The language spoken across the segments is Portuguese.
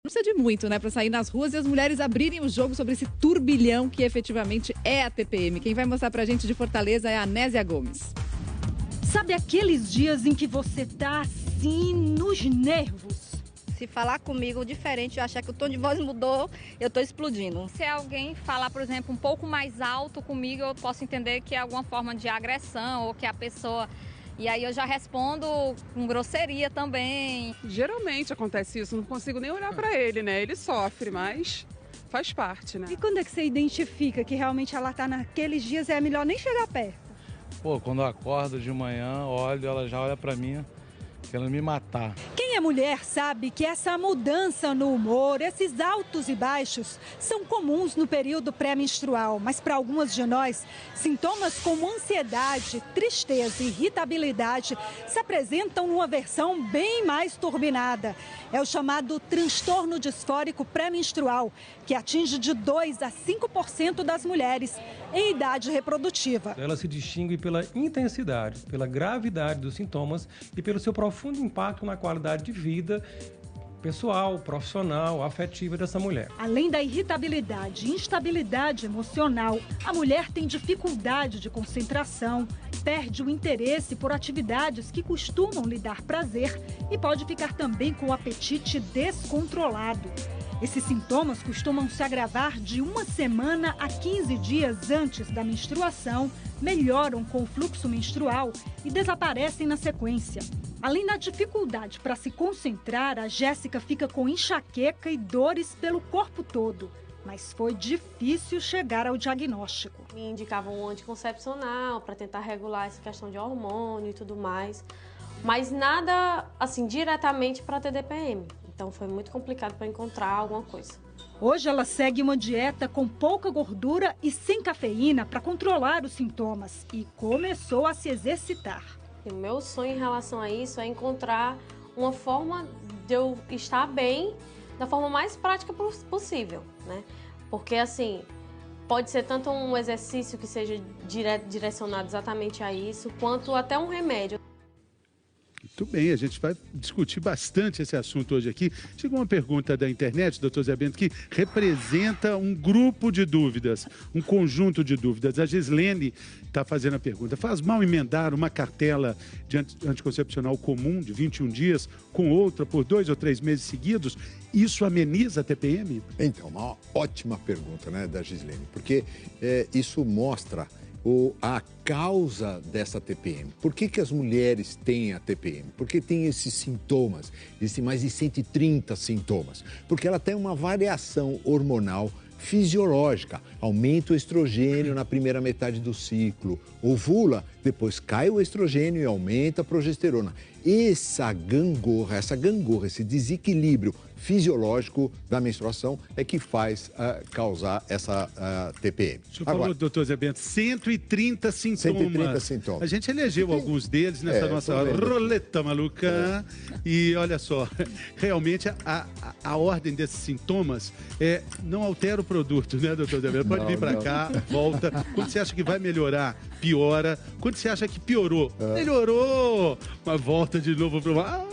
Precisa de muito, né, para sair nas ruas e as mulheres abrirem o jogo sobre esse turbilhão que efetivamente é a TPM. Quem vai mostrar pra gente de Fortaleza é a Nésia Gomes. Sabe aqueles dias em que você tá assim nos nervos? Se falar comigo diferente, eu achar que o tom de voz mudou, eu tô explodindo. Se alguém falar, por exemplo, um pouco mais alto comigo, eu posso entender que é alguma forma de agressão ou que a pessoa... E aí eu já respondo com grosseria também. Geralmente acontece isso, não consigo nem olhar para ele, né? Ele sofre, mas faz parte, né? E quando é que você identifica que realmente ela tá naqueles dias, é melhor nem chegar perto? Pô, quando eu acordo de manhã, olho, ela já olha pra mim, querendo me matar. Quem é mulher sabe que essa mudança no humor, esses altos e baixos, são comuns no período pré-menstrual. Mas para algumas de nós, sintomas como ansiedade, tristeza e irritabilidade se apresentam numa versão bem mais turbinada. É o chamado transtorno disfórico pré-menstrual, que atinge de 2 a 5% das mulheres em idade reprodutiva. Ela se distingue pela intensidade, pela gravidade dos sintomas e pelo seu profundo impacto na qualidade de vida pessoal, profissional, afetiva dessa mulher. Além da irritabilidade e instabilidade emocional, a mulher tem dificuldade de concentração, perde o interesse por atividades que costumam lhe dar prazer e pode ficar também com o apetite descontrolado. Esses sintomas costumam se agravar de 1 semana a 15 dias antes da menstruação, melhoram com o fluxo menstrual e desaparecem na sequência. Além da dificuldade para se concentrar, a Jéssica fica com enxaqueca e dores pelo corpo todo. Mas foi difícil chegar ao diagnóstico. Me indicavam um anticoncepcional para tentar regular essa questão de hormônio e tudo mais. Mas nada, assim, diretamente para TDPM. Então foi muito complicado para encontrar alguma coisa. Hoje ela segue uma dieta com pouca gordura e sem cafeína para controlar os sintomas e começou a se exercitar. E o meu sonho em relação a isso é encontrar uma forma de eu estar bem da forma mais prática possível, né? Porque assim, pode ser tanto um exercício que seja direcionado exatamente a isso, quanto até um remédio. Muito bem, a gente vai discutir bastante esse assunto hoje aqui. Chegou uma pergunta da internet, doutor Zé Bento, que representa um grupo de dúvidas, um conjunto de dúvidas. A Gislene está fazendo a pergunta. Faz mal emendar uma cartela de anticoncepcional comum de 21 dias com outra por 2 ou 3 meses seguidos? Isso ameniza a TPM? Então, uma ótima pergunta, né, da Gislene, porque isso mostra a causa dessa TPM. Por que as mulheres têm a TPM? Porque tem esses sintomas, existem mais de 130 sintomas. Porque ela tem uma variação hormonal fisiológica, aumenta o estrogênio na primeira metade do ciclo, ovula, depois cai o estrogênio e aumenta a progesterona. Essa gangorra, esse desequilíbrio fisiológico da menstruação é que faz causar essa TPM. O senhor falou, doutor Zé Bento, 130 sintomas. 130 sintomas. A gente elegeu alguns deles nessa nossa roleta maluca. E olha só, realmente a ordem desses sintomas não altera o produto, né, doutor Zé Bento? Pode vir para cá, volta. Quando você acha que vai melhorar, piora. Quando você acha que piorou, melhorou. Mas volta de novo para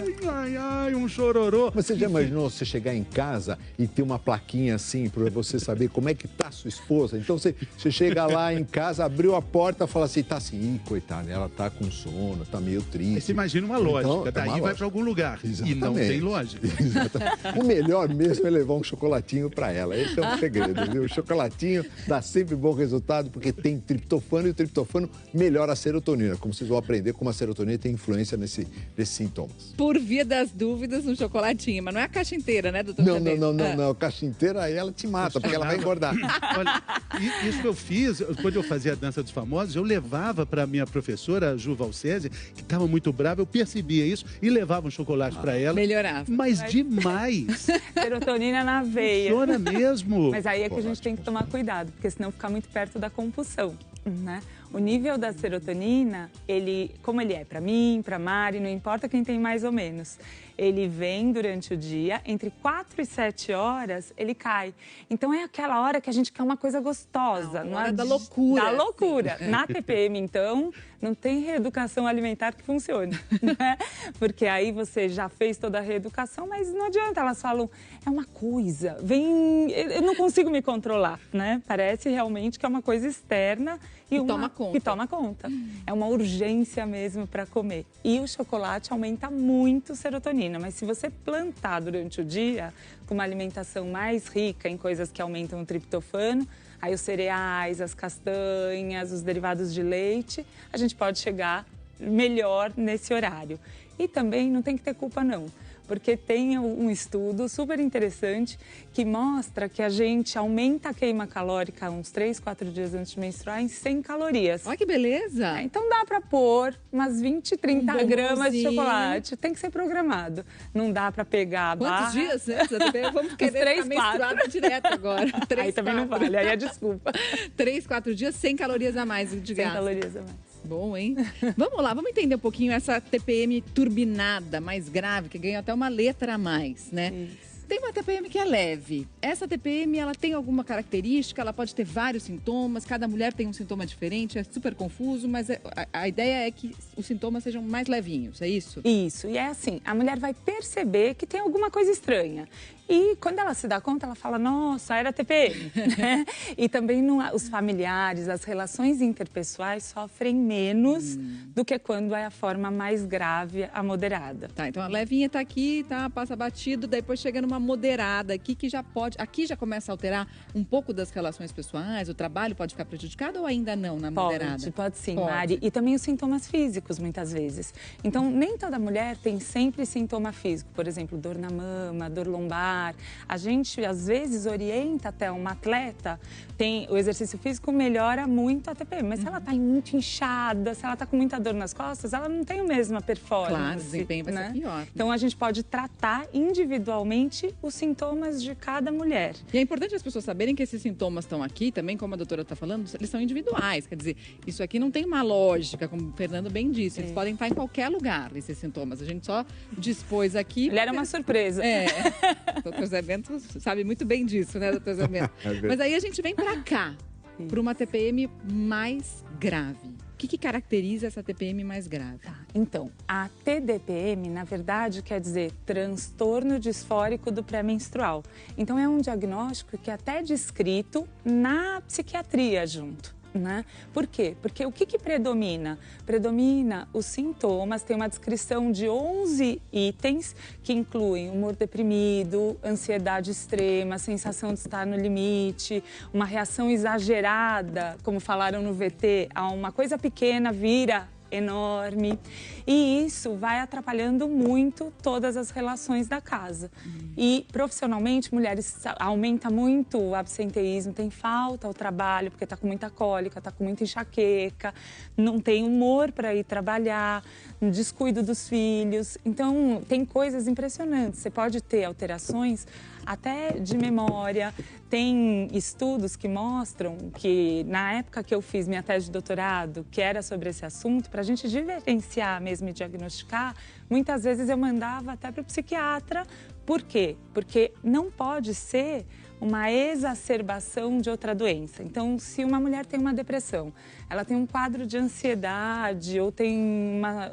um chororô. Mas você já imaginou você chegar em casa e ter uma plaquinha assim para você saber como é que tá a sua esposa? Então você chega lá em casa, abriu a porta, fala assim, tá assim, coitada, ela tá com sono, tá meio triste. Aí você imagina uma lógica, daí vai para algum lugar. Exatamente. E não tem lógica. Exatamente. O melhor mesmo é levar um chocolatinho para ela. Esse é um segredo, viu? O chocolatinho dá sempre bom resultado porque tem triptofano e o triptofano melhora a serotonina. Como vocês vão aprender como a serotonina tem influência nesses sintomas. Por via das dúvidas, um chocolatinho, mas não é a caixa inteira, né, doutor? Não. A caixa inteira aí ela te mata, porque ela vai engordar. Olha, isso que eu fiz, quando eu fazia a Dança dos Famosos, eu levava para minha professora, a Ju Valcese, que estava muito brava, eu percebia isso e levava um chocolate para ela. Melhorava. Mas demais. Serotonina na veia. Funciona mesmo. Mas aí é que a gente tem que tomar cuidado, porque senão fica muito perto da compulsão, né? O nível da serotonina, como ele é para mim, para Mari, não importa quem tem mais ou menos, ele vem durante o dia, entre 4 e 7 horas, ele cai. Então é aquela hora que a gente quer uma coisa gostosa. Não, hora da loucura. Da loucura. Na TPM, então, não tem reeducação alimentar que funcione, né? Porque aí você já fez toda a reeducação, mas não adianta. Elas falam, é uma coisa, eu não consigo me controlar, né? Parece realmente que é uma coisa externa e que toma conta. É uma urgência mesmo para comer. E o chocolate aumenta muito serotonina, mas se você plantar durante o dia com uma alimentação mais rica em coisas que aumentam o triptofano, aí os cereais, as castanhas, os derivados de leite, a gente pode chegar melhor nesse horário. E também não tem que ter culpa não, porque tem um estudo super interessante que mostra que a gente aumenta a queima calórica uns 3, 4 dias antes de menstruar em 100 calorias. Olha que beleza! Então dá para pôr umas 20, 30 gramas de chocolate. Tem que ser programado. Não dá para pegar a barra. Quantos dias antes? Vamos querer ficar menstruada direto agora. 3, aí também 4. Não vale, aí é desculpa. 3, 4 dias, 100 calorias a mais de gás. 100 calorias a mais. Bom, hein? Vamos lá, vamos entender um pouquinho essa TPM turbinada, mais grave, que ganha até uma letra a mais, né? Isso. Tem uma TPM que é leve. Essa TPM, ela tem alguma característica, ela pode ter vários sintomas, cada mulher tem um sintoma diferente, é super confuso, mas a ideia é que os sintomas sejam mais levinhos, é isso? Isso, e é assim, a mulher vai perceber que tem alguma coisa estranha. E quando ela se dá conta, ela fala, nossa, era TPM. Né? E também os familiares, as relações interpessoais sofrem menos do que quando é a forma mais grave, a moderada. Tá, então a levinha tá aqui, tá, passa batido, depois chega numa moderada aqui, que já pode, aqui já começa a alterar um pouco das relações pessoais, o trabalho pode ficar prejudicado ou ainda não na moderada? Pode sim, Mari. E também os sintomas físicos, muitas vezes. Então, nem toda mulher tem sempre sintoma físico, por exemplo, dor na mama, dor lombar. A gente, às vezes, orienta até uma atleta, o exercício físico melhora muito a TPM, mas se ela está muito inchada, se ela está com muita dor nas costas, ela não tem a mesma performance. Claro, o desempenho vai ser pior. Então, a gente pode tratar individualmente os sintomas de cada mulher. E é importante as pessoas saberem que esses sintomas estão aqui, também como a doutora está falando, eles são individuais, quer dizer, isso aqui não tem uma lógica, como o Fernando bem disse, eles podem estar em qualquer lugar, esses sintomas. A gente só dispôs aqui... Ele era uma surpresa. Doutor Zé Bento sabe muito bem disso, né, doutor Zé Bento? Mas aí a gente vem pra cá, para uma TPM mais grave. O que caracteriza essa TPM mais grave? Então, a TDPM, na verdade, quer dizer transtorno disfórico do pré-menstrual. Então, é um diagnóstico que é até descrito na psiquiatria junto. Né? Por quê? Porque o que predomina? Predomina os sintomas, tem uma descrição de 11 itens que incluem humor deprimido, ansiedade extrema, sensação de estar no limite, uma reação exagerada, como falaram no VT, a uma coisa pequena vira enorme, e isso vai atrapalhando muito todas as relações da casa. E profissionalmente, mulheres aumenta muito o absenteísmo, tem falta ao trabalho, porque está com muita cólica, está com muita enxaqueca, não tem humor para ir trabalhar, descuido dos filhos. Então, tem coisas impressionantes. Você pode ter alterações até de memória. Tem estudos que mostram que, na época que eu fiz minha tese de doutorado, que era sobre esse assunto, para a gente diferenciar mesmo e diagnosticar, muitas vezes eu mandava até para o psiquiatra. Por quê? Porque não pode ser uma exacerbação de outra doença. Então, se uma mulher tem uma depressão, ela tem um quadro de ansiedade ou tem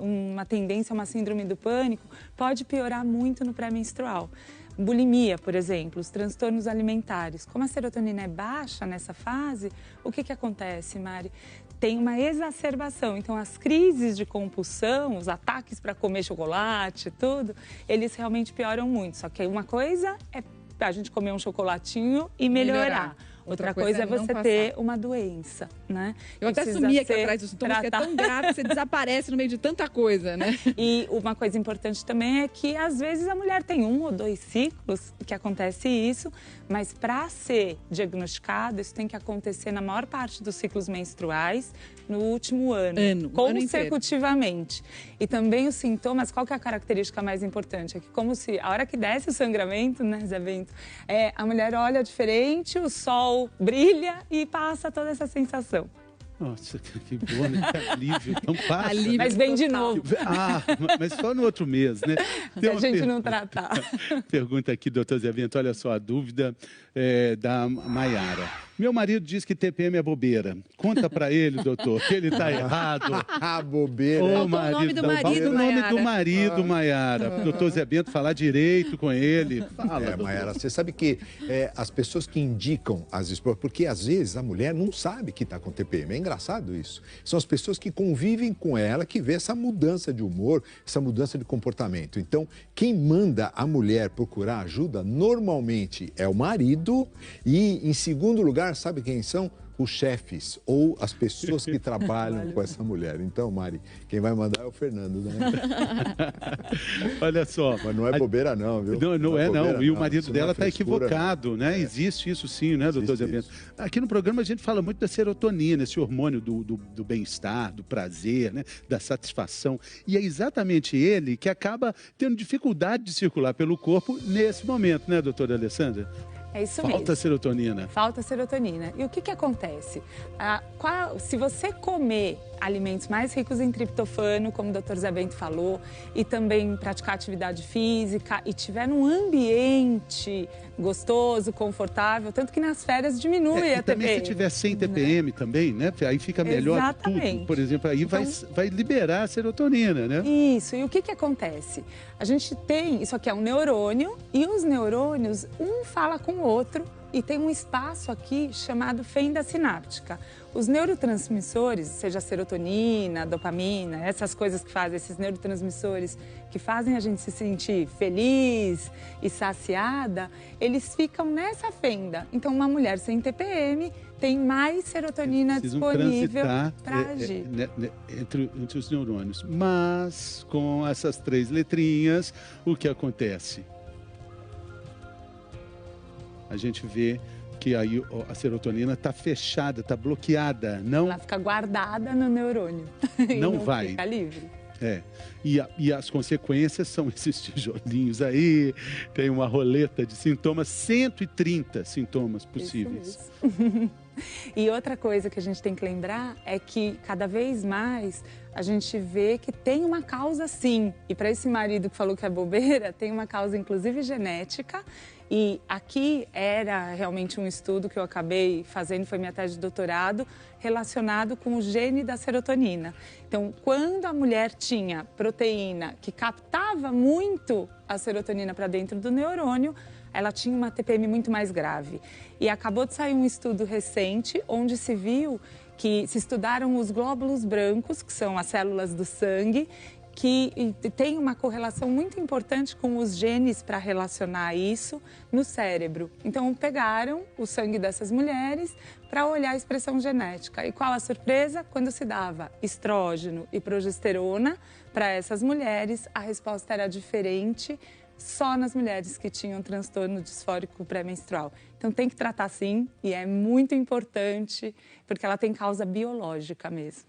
uma tendência a uma síndrome do pânico, pode piorar muito no pré-menstrual. Bulimia, por exemplo, os transtornos alimentares. Como a serotonina é baixa nessa fase, o que acontece, Mari? Tem uma exacerbação. Então, as crises de compulsão, os ataques para comer chocolate, tudo, eles realmente pioram muito. Só que uma coisa é a gente comer um chocolatinho e melhorar. Outra coisa é você ter uma doença, né? Eu até assumi aqui atrás dos sintomas, que é tão grave que você desaparece no meio de tanta coisa, né? E uma coisa importante também é que, às vezes, a mulher tem 1 ou 2 ciclos que acontece isso, mas para ser diagnosticado, isso tem que acontecer na maior parte dos ciclos menstruais no último ano consecutivamente. E também os sintomas, qual que é a característica mais importante? É que como se, a hora que desce o sangramento, né, Zé Bento, a mulher olha diferente, o sol brilha e passa toda essa sensação. Nossa, que bom, né? Que alívio. Então passa. Alívio, mas vem de novo. Mas só no outro mês, né? Se a gente não tratar. Pergunta aqui, doutor Zé Bento, olha só a dúvida da Maiara. Meu marido diz que TPM é bobeira. Conta pra ele, doutor, que ele tá errado. Bobeira. O nome do marido, o nome do marido, Maiara. Doutor Zé Bento, falar direito com ele. Fala, Maiara, você sabe que as pessoas que indicam as esposas, porque às vezes a mulher não sabe que está com TPM, é engraçado isso. São as pessoas que convivem com ela que vê essa mudança de humor, essa mudança de comportamento. Então, quem manda a mulher procurar ajuda normalmente é o marido e, em segundo lugar, sabe quem são? Os chefes ou as pessoas que trabalham com essa mulher. Então, Mari, quem vai mandar é o Fernando, né? Olha só. Mas não é bobeira não, viu? Não é bobeira, não. E o marido dela está frescura, equivocado, né? Existe isso sim, né, doutor Zé Bento? Aqui no programa a gente fala muito da serotonina, esse hormônio do bem-estar, do prazer, né? Da satisfação. E é exatamente ele que acaba tendo dificuldade de circular pelo corpo nesse momento, né, doutora Alessandra? É isso mesmo. Falta serotonina. Falta serotonina. E o que acontece? Se você comer alimentos mais ricos em triptofano, como o Dr. Zé Bento falou, e também praticar atividade física e tiver num ambiente gostoso, confortável, tanto que nas férias diminui a também TPM. se tiver sem TPM também, né? Aí fica melhor Exatamente. tudo. Por exemplo, aí vai liberar a serotonina, né? Isso. E o que acontece? A gente tem, isso aqui é um neurônio, e os neurônios, um fala com o outro, e tem um espaço aqui chamado fenda sináptica. Os neurotransmissores, seja serotonina, dopamina, essas coisas que fazem, esses neurotransmissores que fazem a gente se sentir feliz e saciada, eles ficam nessa fenda. Então, uma mulher sem TPM tem mais serotonina disponível para agir. Entre os neurônios. Mas, com essas 3 letrinhas, o que acontece? A gente vê que aí a serotonina está fechada, está bloqueada. Ela fica guardada no neurônio. Não e vai. Fica livre. E as consequências são esses tijolinhos aí, tem uma roleta de sintomas, 130 sintomas possíveis. E outra coisa que a gente tem que lembrar é que cada vez mais a gente vê que tem uma causa sim. E para esse marido que falou que é bobeira, tem uma causa inclusive genética. E aqui era realmente um estudo que eu acabei fazendo, foi minha tese de doutorado, relacionado com o gene da serotonina. Então, quando a mulher tinha proteína que captava muito a serotonina para dentro do neurônio, ela tinha uma TPM muito mais grave. E acabou de sair um estudo recente, onde se viu que se estudaram os glóbulos brancos, que são as células do sangue, que tem uma correlação muito importante com os genes para relacionar isso no cérebro. Então, pegaram o sangue dessas mulheres para olhar a expressão genética. E qual a surpresa? Quando se dava estrógeno e progesterona para essas mulheres, a resposta era diferente só nas mulheres que tinham transtorno disfórico pré-menstrual. Então, tem que tratar sim, e é muito importante, porque ela tem causa biológica mesmo.